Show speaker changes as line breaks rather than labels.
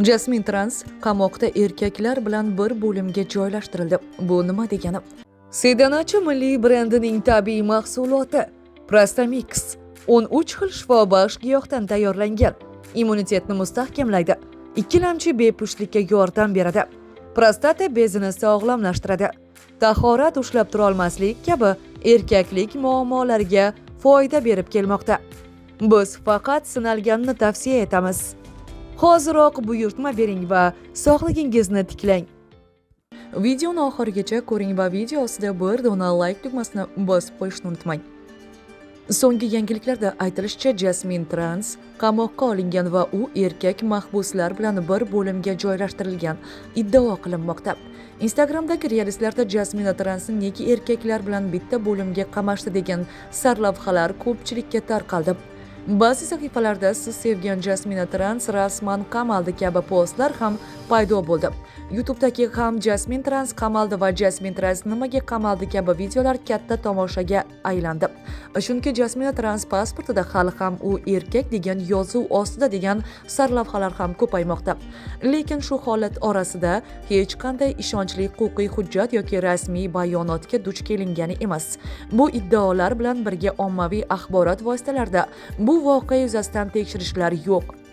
Jasmin Trans qamoqda erkaklar bilan bir bo'limga joylashtirildi. Bu nima degani? Sedanachi milliy brendining tabiiy mahsuloti Prostamix 13 xil shifobaxsh giyohdan tayyorlangan. Immunitetni mustahkamlaydi. Ikkilamchi bepushtlikka yordam beradi. Prostata bezini sog'lomlashtiradi. Tahorat ushlab tura olmaslik kabi erkaklik muammolariga foyda berib kelmoqda. Biz faqat sinalganini tavsiya etamiz. Hoziroq buyurtma bering va sog'ligingizni tiklang. Videoni oxirigacha ko'ring va video ostida bir dona like tugmasini bosib qo'yishni unutmang. So'nggi yangiliklarda aytilishicha, Jasmin Trans qamoqqa olingan va u erkak mahbuslar bilan bir bo'limga joylashtirilgan iddao qilinmoqda. Instagramdagi reelslarda Jasmin Transni nega erkaklar bilan bitta bo'limga qamashdi degan sarlavhalar ko'pchilikka tarqaldi. Ba'zi sahifalarda siz sevgan Jasmin Trans rasman qamaldi kabi postlar ham paydo bo'ldi. YouTube'dagi ham Jasmin Trans qamaldi va Jasmin Trans nimaga qamaldi kabi videolar katta tomoshaga aylandi. Chunki Jasmin Trans pasportida hali ham u erkak degan yozuv ostida degan sarlavhalar ham ko'paymoqda. Lekin shu holat orasida hech qanday ishonchli huquqiy hujjat yoki rasmiy bayonotga duch kelingani emas. Bu iddaolar bilan birga ommaviy axborot vositalarida bu voqea yuzasidan tekshirishlar yo'q.